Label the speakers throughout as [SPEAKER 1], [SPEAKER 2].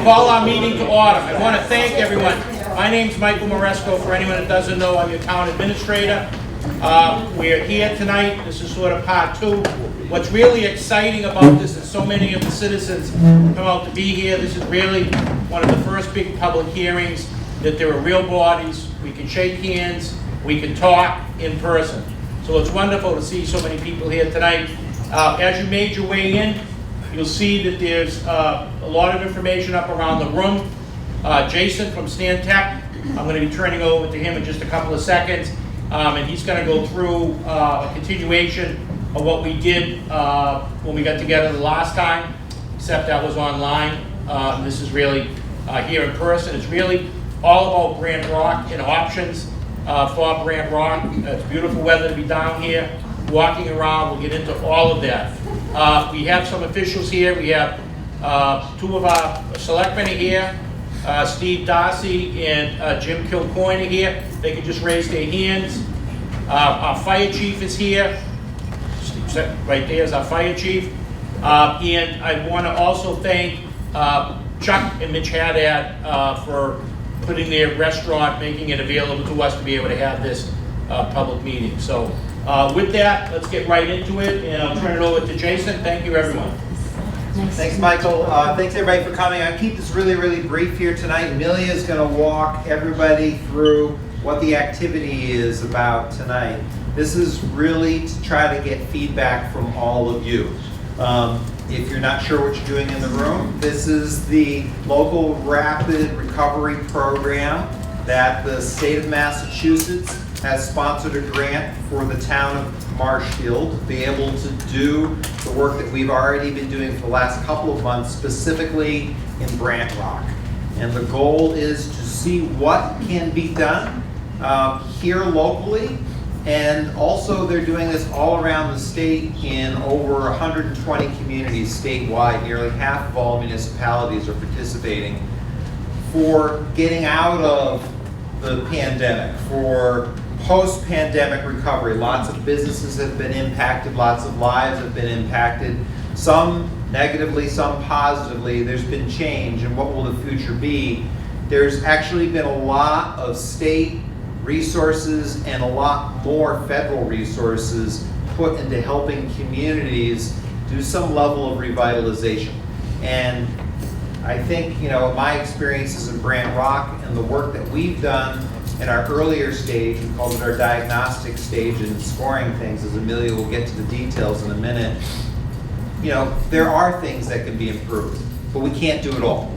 [SPEAKER 1] Call our meeting to order. I want to thank everyone. My name's Michael Moresco. For anyone that doesn't know, I'm your town administrator. We're here tonight. This is sort of part two. What's really exciting about this is so many of the citizens come out to be here. This is really one of the first big public hearings that there are real bodies. We can shake hands. We can talk in person. So it's wonderful to see so many people here tonight. As you made your way in, you'll see that there's a lot of information up around the room. Jason from Stan Tech, I'm going to be turning over to him in just a couple of seconds, and he's going to go through a continuation of what we did when we got together the last time, except that was online. This is really here in person. It's really all about Brant Rock and options for Brant Rock. It's beautiful weather to be down here, walking around. We'll get into all of that. We have some officials here. We have two of our selectmen here, Steve Darcy and Jim Kilcoyne here. They can just raise their hands. Our fire chief is here. Right there is our fire chief. And I want to also thank Chuck and Mitch Haddad for putting their restaurant, making it available to us to be able to have this public meeting. So with that, let's get right into it, and I'll turn it over to Jason. Thank you, everyone.
[SPEAKER 2] Thanks, Michael. Thanks, everybody, for coming. I'll keep this really, really brief here tonight. Amelia is going to walk everybody through what the activity is about tonight. This is really to try to get feedback from all of you. If you're not sure what you're doing in the room, this is the local rapid recovery program that the state of Massachusetts has sponsored a grant for the town of Marshfield to be able to do the work that we've already been doing for the last couple of months, specifically in Brant Rock. And the goal is to see what can be done here locally, and also they're doing this all around the state in over 120 communities statewide. Nearly half of all municipalities are participating for getting out of the pandemic, for post-pandemic recovery. Lots of businesses have been impacted, lots of lives have been impacted, some negatively, some positively. There's been change, and what will the future be? There's actually been a lot of state resources and a lot more federal resources put into helping communities do some level of revitalization. And I think, my experiences in Brant Rock and the work that we've done in our earlier stage, we called it our diagnostic stage and scoring things, as Amelia will get to the details in a minute. There are things that can be improved, but we can't do it all.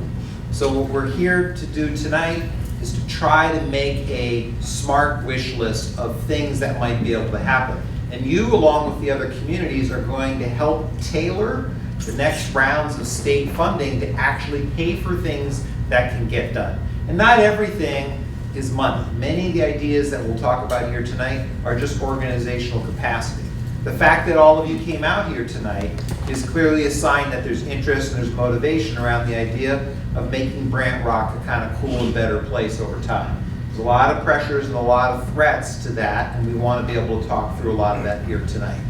[SPEAKER 2] So what we're here to do tonight is to try to make a smart wish list of things that might be able to happen. And you, along with the other communities, are going to help tailor the next rounds of state funding to actually pay for things that can get done. And not everything is money. Many of the ideas that we'll talk about here tonight are just organizational capacity. The fact that all of you came out here tonight is clearly a sign that there's interest and there's motivation around the idea of making Brant Rock a kind of cool and better place over time. There's a lot of pressures and a lot of threats to that, and we want to be able to talk through a lot of that here tonight.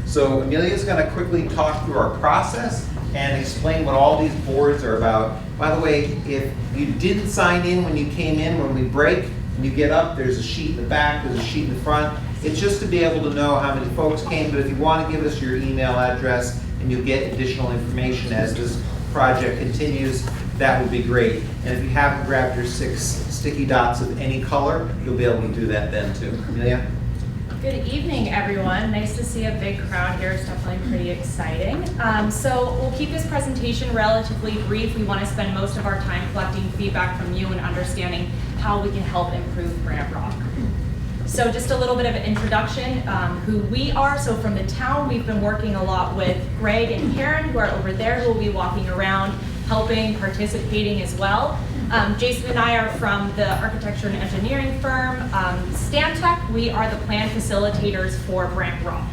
[SPEAKER 2] So Amelia's going to quickly talk through our process and explain what all these boards are about. By the way, if you didn't sign in when you came in, when we break and you get up, there's a sheet in the back, there's a sheet in the front. It's just to be able to know how many folks came, but if you want to give us your email address and you'll get additional information as this project continues, that would be great. And if you haven't grabbed your 6 sticky dots of any color, you'll be able to do that then too. Amelia?
[SPEAKER 3] Good evening, everyone. Nice to see a big crowd here. It's definitely pretty exciting. So we'll keep this presentation relatively brief. We want to spend most of our time collecting feedback from you and understanding how we can help improve Brant Rock. So just a little bit of an introduction, who we are. So from the town, we've been working a lot with Greg and Karen, who are over there, who will be walking around, helping, participating as well. Jason and I are from the architecture and engineering firm Stan Tech. We are the plan facilitators for Brant Rock.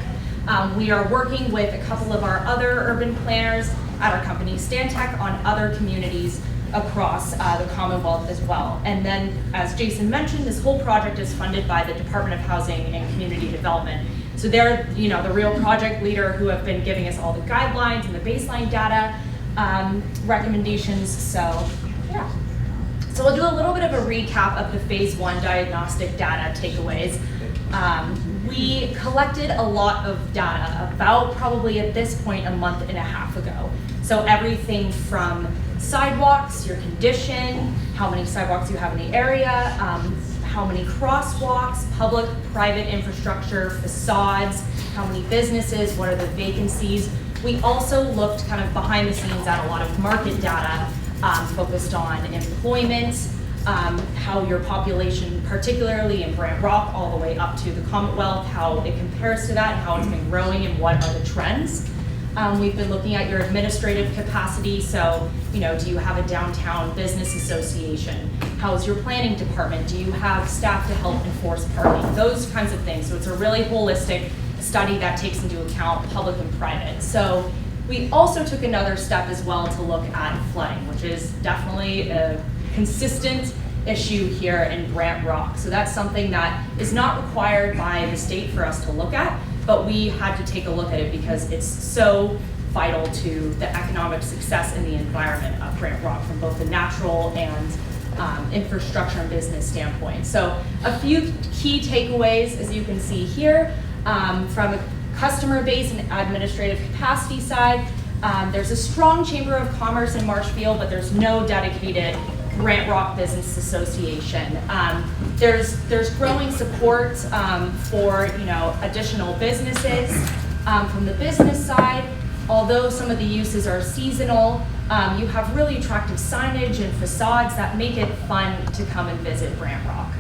[SPEAKER 3] We are working with a couple of our other urban planners at our company Stan Tech on other communities across the Commonwealth as well. And then, as Jason mentioned, this whole project is funded by the Department of Housing and Community Development. So they're, the real project leader who have been giving us all the guidelines and the baseline data recommendations. So Yeah. So we'll do a little bit of a recap of the phase 1 diagnostic data takeaways. We collected a lot of data about probably at this point a month and a half ago. So everything from sidewalks, your condition, how many sidewalks you have in the area, how many crosswalks, public, private infrastructure, facades, how many businesses, what are the vacancies. We also looked kind of behind the scenes at a lot of market data focused on employment, how your population, particularly in Brant Rock, all the way up to the Commonwealth, how it compares to that, how it's been growing, and what are the trends. We've been looking at your administrative capacity, so, do you have a downtown business association? How's your planning department? Do you have staff to help enforce parking? Those kinds of things. So it's a really holistic study that takes into account public and private. So we also took another step as well to look at flooding, which is definitely a consistent issue here in Brant Rock. So that's something that is not required by the state for us to look at, but we had to take a look at it because it's so vital to the economic success and the environment of Brant Rock from both the natural and infrastructure and business standpoint. So a few key takeaways, as you can see here, from a customer base and administrative capacity side. There's a strong Chamber of Commerce in Marshfield, but there's no dedicated Brant Rock Business Association. There's growing support for additional businesses. From the business side, although some of the uses are seasonal, you have really attractive signage and facades that make it fun to come and visit Brant Rock.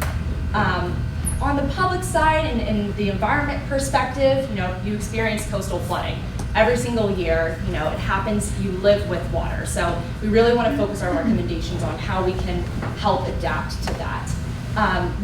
[SPEAKER 3] On the public side and the environment perspective, you experience coastal flooding. Every single year, it happens, you live with water. So we really want to focus our recommendations on how we can help adapt to that.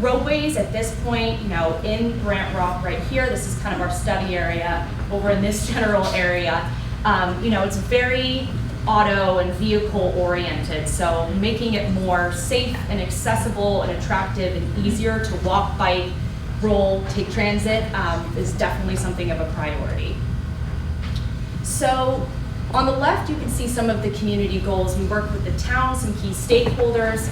[SPEAKER 3] Roadways at this point, in Brant Rock right here, this is kind of our study area over in this general area. It's very auto and vehicle oriented, so making it more safe and accessible and attractive and easier to walk, bike, roll, take transit is definitely something of a priority. So on the left, you can see some of the community goals. We worked with the town, some key stakeholders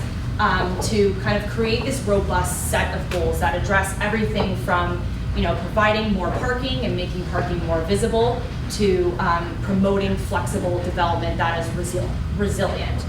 [SPEAKER 3] to kind of create this robust set of goals that address everything from providing more parking and making parking more visible to promoting flexible development that is resilient.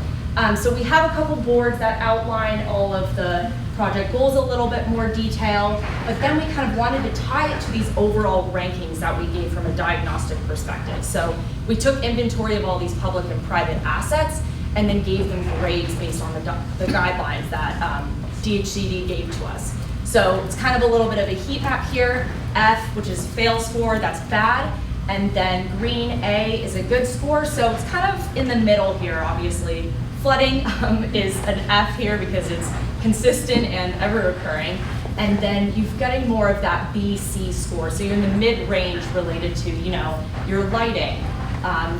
[SPEAKER 3] So we have a couple boards that outline all of the project goals a little bit more detail, but then we kind of wanted to tie it to these overall rankings that we gave from a diagnostic perspective. So we took inventory of all these public and private assets and then gave them grades based on the guidelines that DHCD gave to us. So it's kind of a little bit of a heat map here. F, which is fail score, that's bad. And then green, A, is a good score. So it's kind of in the middle here, obviously. Flooding is an F here because it's consistent and ever occurring. And then you've getting more of that B, C score. So you're in the mid-range related to, your lighting,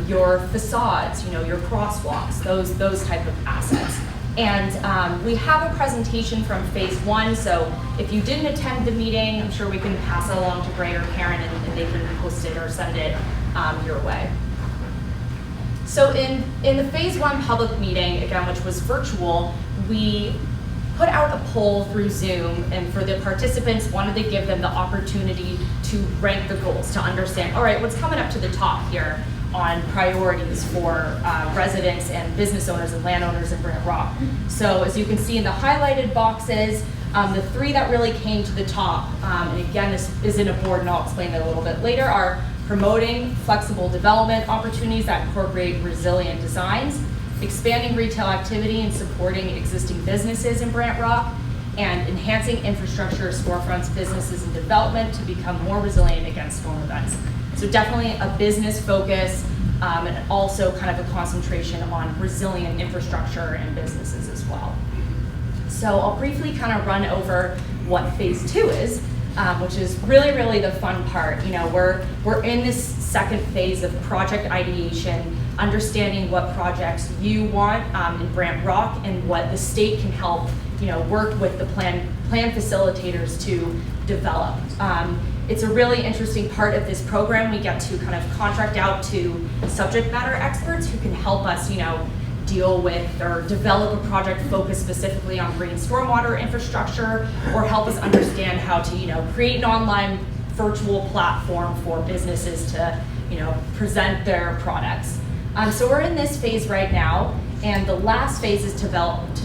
[SPEAKER 3] your facades, your crosswalks, those type of assets. And we have a presentation from phase 1, so if you didn't attend the meeting, I'm sure we can pass it along to Gray or Karen and they can post it or send it your way. So in the phase 1 public meeting, again, which was virtual, we put out a poll through Zoom, and for the participants, wanted to give them the opportunity to rank the goals, to understand, all right, what's coming up to the top here on priorities for residents and business owners and landowners in Brant Rock. So as you can see in the highlighted boxes, the 3 that really came to the top, and again, this isn't a board and I'll explain that a little bit later, are promoting flexible development opportunities that incorporate resilient designs, expanding retail activity and supporting existing businesses in Brant Rock, and enhancing infrastructure, storefronts, businesses, and development to become more resilient against storm events. So definitely a business focus and also kind of a concentration on resilient infrastructure and businesses as well. So I'll briefly kind of run over what phase 2 is, which is really, really the fun part. We're in this second phase of project ideation, understanding what projects you want in Brant Rock and what the state can help, work with the plan facilitators to develop. It's a really interesting part of this program. We get to kind of contract out to subject matter experts who can help us, deal with or develop a project focused specifically on green stormwater infrastructure, or help us understand how to, create an online virtual platform for businesses to, present their products. So we're in this phase right now, and the last phase is to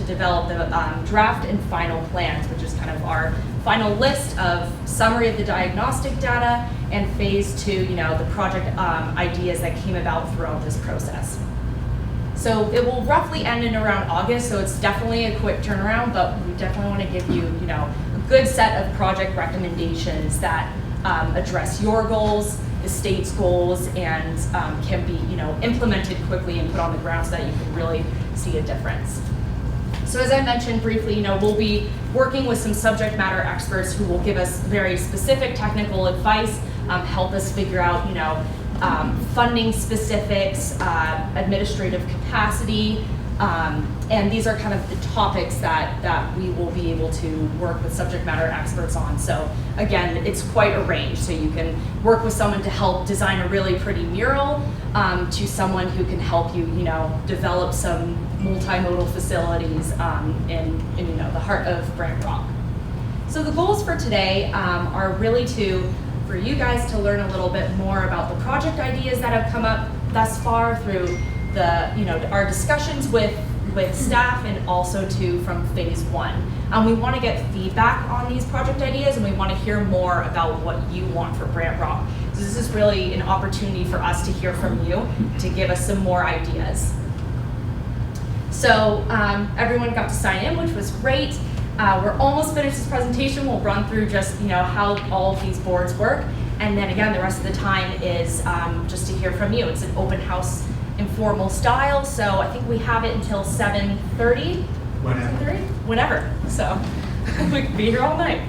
[SPEAKER 3] develop the draft and final plans, which is kind of our final list of summary of the diagnostic data, and phase 2, the project ideas that came about throughout this process. So it will roughly end in around August, so it's definitely a quick turnaround, but we definitely want to give you, a good set of project recommendations that address your goals, the state's goals, and can be, implemented quickly and put on the ground so that you can really see a difference. So as I mentioned briefly, we'll be working with some subject matter experts who will give us very specific technical advice, help us figure out, funding specifics, administrative capacity, and these are kind of the topics that we will be able to work with subject matter experts on. So again, it's quite a range. So you can work with someone to help design a really pretty mural, to someone who can help you, develop some multimodal facilities in the heart of Brant Rock. So the goals for today are really for you guys to learn a little bit more about the project ideas that have come up thus far through our discussions with staff, and also from phase 1. We want to get feedback on these project ideas, and we want to hear more about what you want for Brant Rock. So this is really an opportunity for us to hear from you, to give us some more ideas. So everyone got to sign in, which was great. We're almost finished this presentation. We'll run through just how all of these boards work, and then again the rest of the time is just to hear from you. It's an open house, informal style, so I think we have it until 7:30. Whenever. So we could be here all night.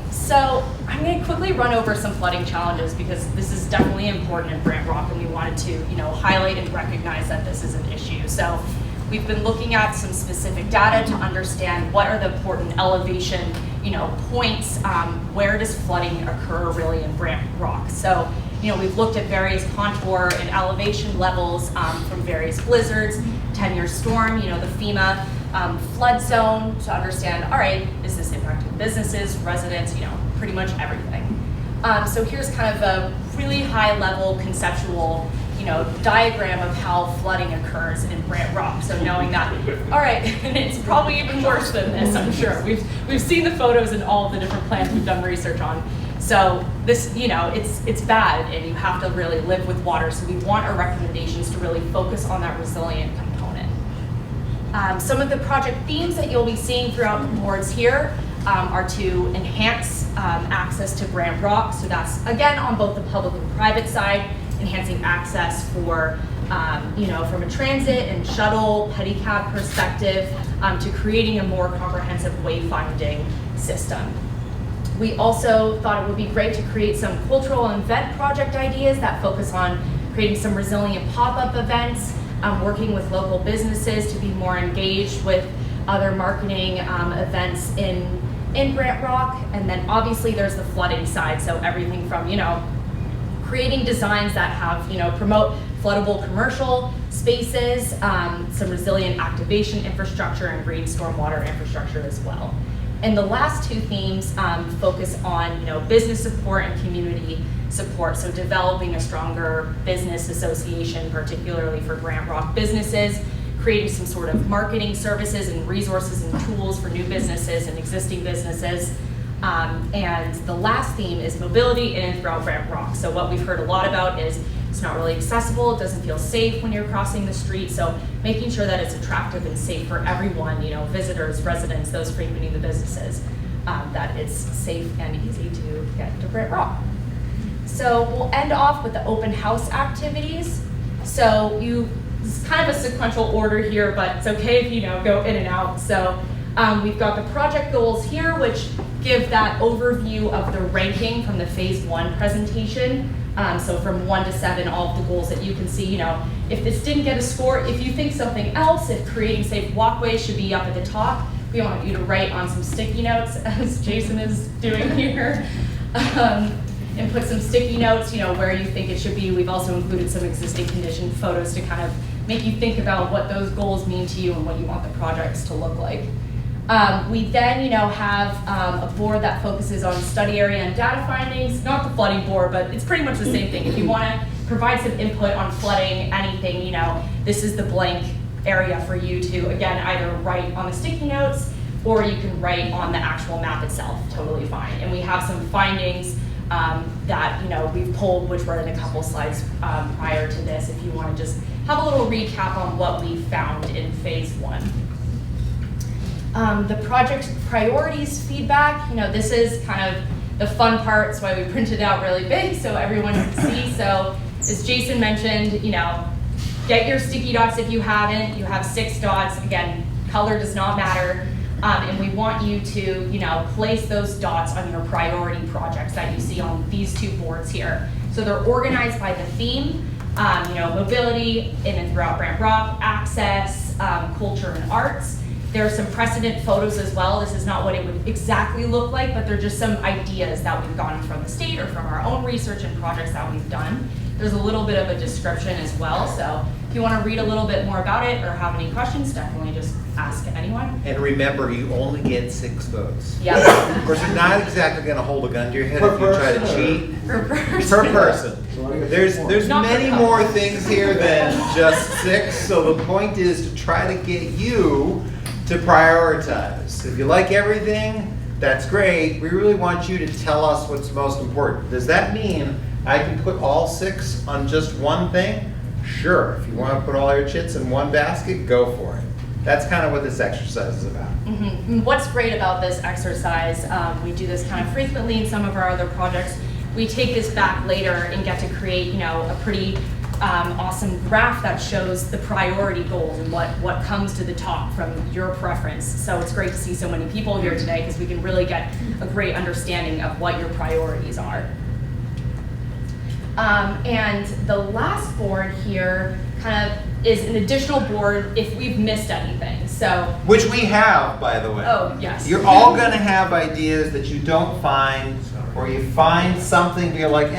[SPEAKER 3] So I'm going to quickly run over some flooding challenges, because this is definitely important in Brant Rock, and we wanted to highlight and recognize that this is an issue. So we've been looking at some specific data to understand what are the important elevation points, where does flooding occur really in Brant Rock. So we've looked at various contour and elevation levels from various blizzards, 10-year storm, the FEMA flood zone, to understand, all right, is this impacting businesses, residents, pretty much everything. So here's kind of a really high level conceptual diagram of how flooding occurs in Brant Rock. So knowing that, all right, and it's probably even worse than this, I'm sure. We've seen the photos and all of the different plants we've done research on. So this, it's bad, and you have to really live with water. So we want our recommendations to really focus on that resilient component. Some of the project themes that you'll be seeing throughout the boards here are to enhance access to Brant Rock. So that's, again, on both the public and private side, enhancing access for, from a transit and shuttle, pedicab perspective, to creating a more comprehensive wayfinding system. We also thought it would be great to create some cultural and event project ideas that focus on creating some resilient pop-up events, working with local businesses to be more engaged with other marketing events in Brant Rock. And then obviously there's the flooding side, so everything from, creating designs that have, promote floodable commercial spaces, some resilient activation infrastructure, and green stormwater infrastructure as well. And the last two themes focus on, business support and community support. So developing a stronger business association, particularly for Brant Rock businesses, creating some sort of marketing services and resources and tools for new businesses and existing businesses. And the last theme is mobility in and throughout Brant Rock. So what we've heard a lot about is it's not really accessible, it doesn't feel safe when you're crossing the street, so making sure that it's attractive and safe for everyone, visitors, residents, those frequenting the businesses, that it's safe and easy to get to Brant Rock. So we'll end off with the open house activities. So this is kind of a sequential order here, but it's okay if you go in and out. So we've got the project goals here, which give that overview of the ranking from the phase 1 presentation. So from 1 to 7, all of the goals that you can see, if this didn't get a score, if you think something else, if creating safe walkways should be up at the top, we want you to write on some sticky notes, as Jason is doing here, and put some sticky notes, where you think it should be. We've also included some existing condition photos to kind of make you think about what those goals mean to you and what you want the projects to look like. We then, have a board that focuses on study area and data findings, not the flooding board, but it's pretty much the same thing. If you want to provide some input on flooding, anything, this is the blank area for you to, again, either write on the sticky notes or you can write on the actual map itself, totally fine. And we have some findings that, we've pulled, which were in a couple slides prior to this, if you want to just have a little recap on what we found in phase 1. The project priorities feedback, this is kind of the fun part. It's why we printed it out really big so everyone can see. So as Jason mentioned, get your sticky dots if you haven't. You have 6 dots. Again, color does not matter. And we want you to, place those dots on your priority projects that you see on these 2 boards here. So they're organized by the theme, mobility in and throughout Brant Rock, access, culture and arts. There are some precedent photos as well. This is not what it would exactly look like, but they're just some ideas that we've gotten from the state or from our own research and projects that we've done. There's a little bit of a description as well, so if you want to read a little bit more about it or have any questions, definitely just ask anyone.
[SPEAKER 2] And remember, you only get 6 votes.
[SPEAKER 3] Yeah.
[SPEAKER 2] Of course, you're not exactly going to hold a gun to your head if you try to cheat.
[SPEAKER 3] Per
[SPEAKER 2] Per person. There's
[SPEAKER 3] Not
[SPEAKER 2] many
[SPEAKER 3] per
[SPEAKER 2] more things here than just 6, so the point is to try to get you to prioritize. If you like everything, that's great. We really want you to tell us what's most important. Does that mean I can put all 6 on just one thing? Sure. If you want to put all your chits in one basket, go for it. That's kind of what this exercise is about.
[SPEAKER 3] Mm-hmm. What's great about this exercise, we do this kind of frequently in some of our other projects. We take this back later and get to create, a pretty awesome graph that shows the priority goals and what comes to the top from your preference. So it's great to see so many people here today because we can really get a great understanding of what your priorities are. And the last board here kind of is an additional board if we've missed anything. So,
[SPEAKER 2] which we have, by the way.
[SPEAKER 3] Oh, yes.
[SPEAKER 2] You're all going to have ideas that you don't find, or you find something you're like,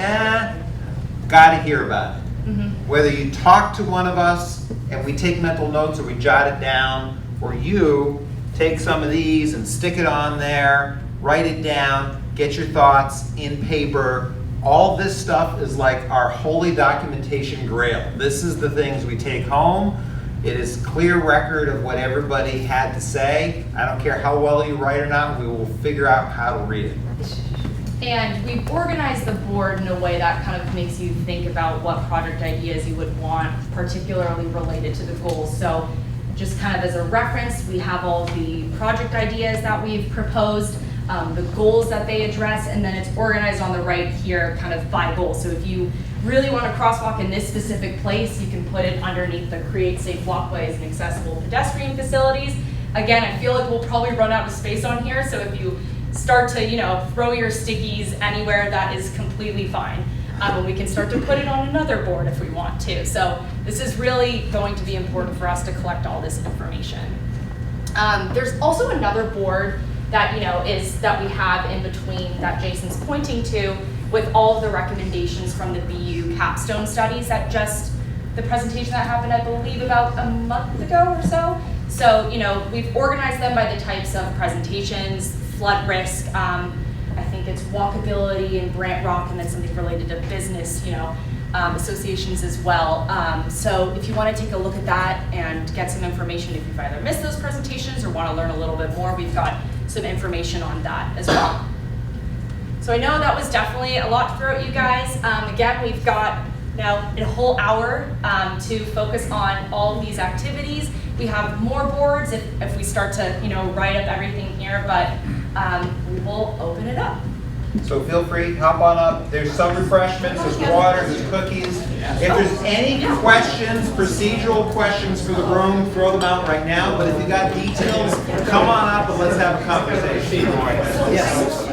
[SPEAKER 2] got to hear about it. Mm-hmm. Whether you talk to one of us and we take mental notes or we jot it down, or you take some of these and stick it on there, write it down, get your thoughts in paper. All this stuff is like our holy documentation grail. This is the things we take home. It is clear record of what everybody had to say. I don't care how well you write or not, we will figure out how to read it.
[SPEAKER 3] And we've organized the board in a way that kind of makes you think about what project ideas you would want, particularly related to the goals. So just kind of as a reference, we have all the project ideas that we've proposed, the goals that they address, and then it's organized on the right here kind of by goal. So if you really want a crosswalk in this specific place, you can put it underneath the create safe walkways and accessible pedestrian facilities. Again, I feel like we'll probably run out of space on here, so if you start to throw your stickies anywhere, that is completely fine. And we can start to put it on another board if we want to. So this is really going to be important for us to collect all this information. There's also another board that that we have in between that Jason's pointing to with all of the recommendations from the BU capstone studies that the presentation that happened, I believe, about a month ago or so. So, we've organized them by the types of presentations, flood risk, I think it's walkability and Brant Rock, and then something related to business, associations as well. So if you want to take a look at that and get some information, if you've either missed those presentations or want to learn a little bit more, we've got some information on that as well. So I know that was definitely a lot to throw at you guys. Again, we've got now a whole hour to focus on all of these activities. We have more boards if we start to write up everything here, but we will open it up.
[SPEAKER 2] So feel free, hop on up. There's some refreshments, there's water, there's cookies. If there's any questions, procedural questions for the room, throw them out right now. But if you got details, come on up and let's have a conversation. Yes.